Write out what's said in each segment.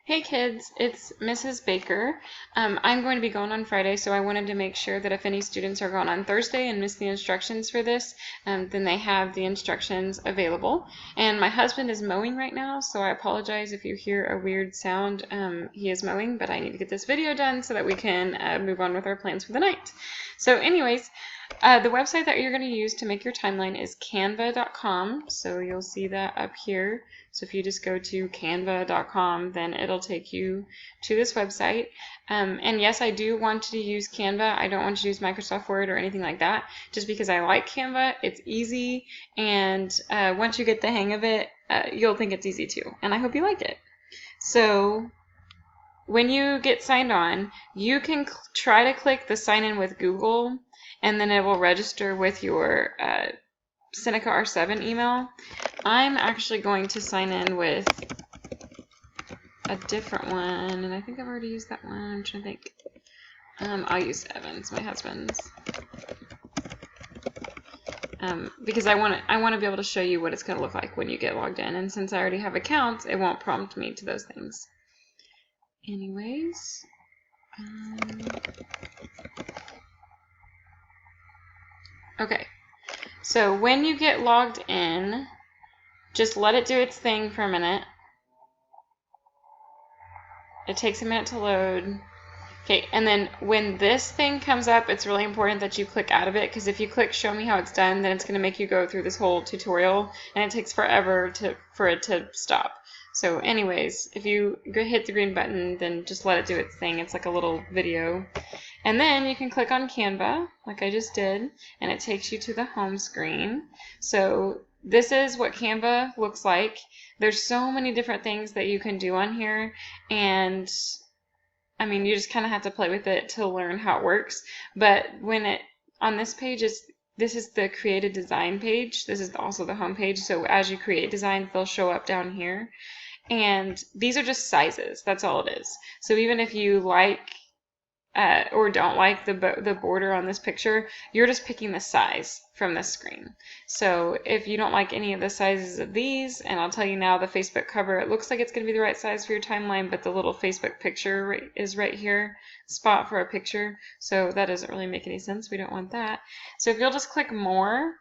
Hey kids, it's Mrs. Baker. I'm going to be going on Friday, so I wanted to make sure that if any students are going on Thursday and miss the instructions for this, then they have the instructions available. And my husband is mowing right now, so I apologize if you hear a weird sound. He is mowing, but I need to get this video done so that we can move on with our plans for the night. So anyways, the website that you're going to use to make your timeline is canva.com, so you'll see that up here. So if you just go to canva.com, then it'll take you to this website. And yes, I do want to use Canva. I don't want to use Microsoft Word or anything like that, just because I like Canva. It's easy, and once you get the hang of it, you'll think it's easy too. And I hope you like it. So when you get signed on, you can try to click the sign in with Google, and then it will register with your Seneca R7 email. I'm actually going to sign in with a different one, and I think I've already used that one. I'm trying to think. I'll use Evan's, my husband's, because I want to be able to show you what it's going to look like when you get logged in. And since I already have accounts, it won't prompt me to those things. Anyways, okay. So when you get logged in, just let it do its thing for a minute. It takes a minute to load. Okay, and then when this thing comes up, it's really important that you click out of it, because if you click show me how it's done, then it's going to make you go through this whole tutorial, and it takes forever for it to stop. So anyways, if you hit the green button, then just let it do its thing. It's like a little video. And then you can click on Canva, like I just did, and it takes you to the home screen. So this is what Canva looks like. There's so many different things that you can do on here, and I mean, you just kind of have to play with it to learn how it works. But when on this page, this is the created design page. This is also the home page. So as you create designs, they'll show up down here. And these are just sizes. That's all it is. So even if you like or don't like the border on this picture, you're just picking the size from this screen. So if you don't like any of the sizes of these, and I'll tell you now, the Facebook cover, it looks like it's going to be the right size for your timeline, but the little Facebook picture is right here, spot for a picture, so that doesn't really make any sense. We don't want that. So if you'll just click more,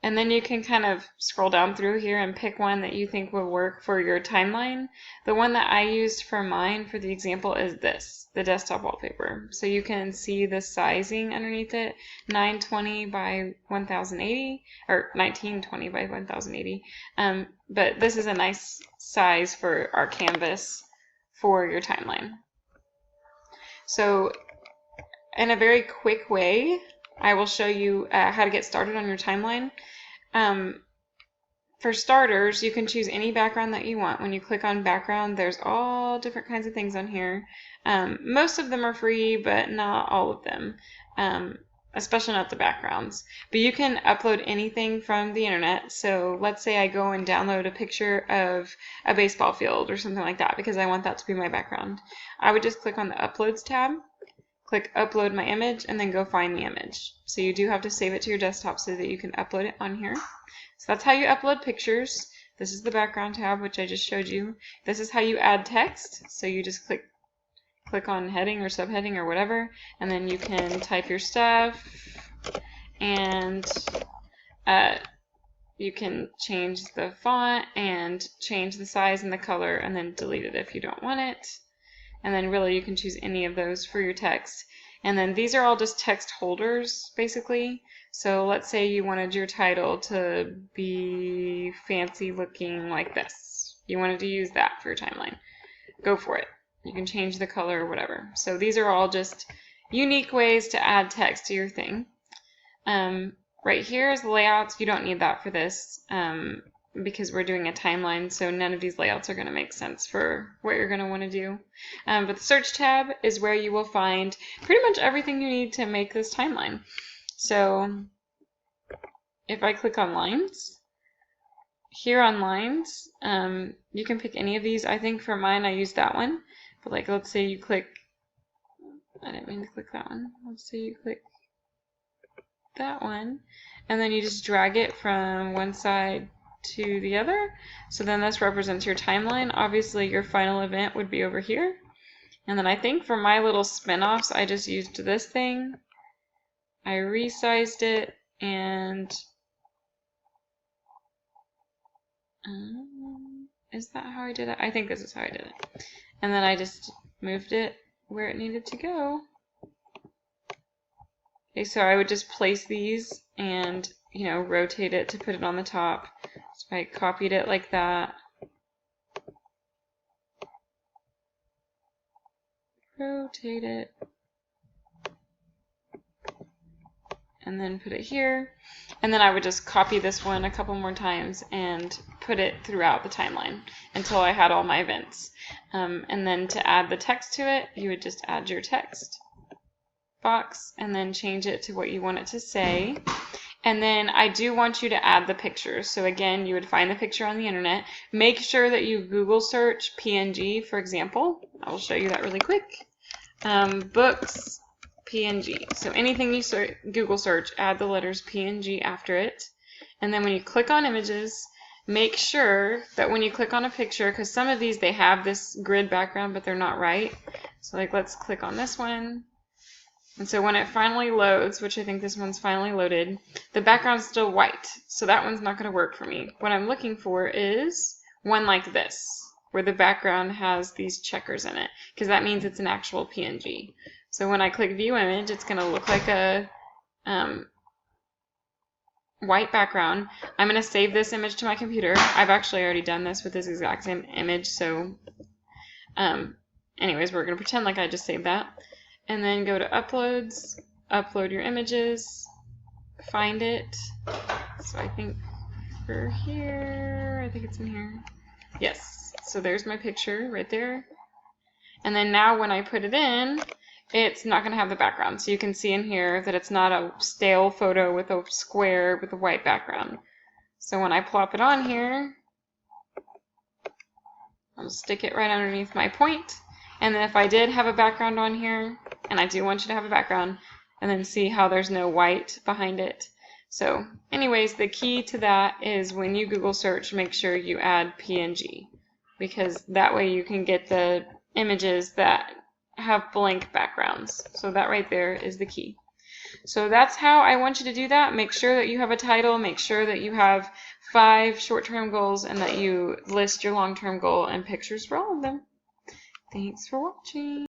and then you can kind of scroll down through here and pick one that you think will work for your timeline. The one that I used for mine for the example is this, the desktop wallpaper. So you can see the sizing underneath it, 920 by 1080, or 1920 by 1080. But this is a nice size for our canvas for your timeline. So in a very quick way, I will show you how to get started on your timeline. For starters, you can choose any background that you want. When you click on background, there's all different kinds of things on here. Most of them are free, but not all of them, especially not the backgrounds. But you can upload anything from the internet. So let's say I go and download a picture of a baseball field or something like that because I want that to be my background. I would just click on the Uploads tab, click Upload My Image, and then go find the image. So you do have to save it to your desktop so that you can upload it on here. So that's how you upload pictures. This is the background tab, which I just showed you. This is how you add text. So you just click on heading or subheading or whatever, and then you can type your stuff, and you can change the font and change the size and the color, and then delete it if you don't want it. And then really you can choose any of those for your text. And then these are all just text holders, basically. So let's say you wanted your title to be fancy looking like this. You wanted to use that for your timeline. Go for it. You can change the color or whatever. So these are all just unique ways to add text to your thing. Right here is the layouts. You don't need that for this because we're doing a timeline, so none of these layouts are going to make sense for what you're going to want to do. But the search tab is where you will find pretty much everything you need to make this timeline. So if I click on lines, here on lines, you can pick any of these. I think for mine I used that one, but like let's say you click, I didn't mean to click that one. Let's say you click that one, and then you just drag it from one side to the other. So then this represents your timeline. Obviously your final event would be over here. And then I think for my little spin-offs, I just used this thing. I resized it and is that how I did it? I think this is how I did it. And then I just moved it where it needed to go. Okay, so I would just place these and, you know, rotate it to put it on the top. So I copied it like that. Rotate it. And then put it here. And then I would just copy this one a couple more times and put it throughout the timeline until I had all my events. And then to add the text to it, you would just add your text box and then change it to what you want it to say. And then I do want you to add the pictures. So again, you would find the picture on the internet. Make sure that you Google search PNG, for example. I will show you that really quick. Books PNG. So anything you Google search, add the letters PNG after it. And then when you click on images, make sure that when you click on a picture, because some of these they have this grid background, but they're not right. So like let's click on this one. And so when it finally loads, which I think this one's finally loaded, the background's still white. So that one's not going to work for me. What I'm looking for is one like this, where the background has these checkers in it, because that means it's an actual PNG. So when I click View Image, it's going to look like a white background. I'm going to save this image to my computer. I've actually already done this with this exact same image. So anyways, we're going to pretend like I just saved that. And then go to Uploads, upload your images, find it. So I think for here, I think it's in here. Yes, so there's my picture right there. And then now when I put it in, it's not going to have the background. So you can see in here that it's not a stale photo with a square with a white background. So when I plop it on here, I'll stick it right underneath my point. And then if I did have a background on here, and I do want you to have a background, and then see how there's no white behind it. So anyways, the key to that is when you Google search, make sure you add PNG, because that way you can get the images that have blank backgrounds. So that right there is the key. So that's how I want you to do that. Make sure that you have a title, make sure that you have 5 short-term goals, and that you list your long-term goal and pictures for all of them. Thanks for watching.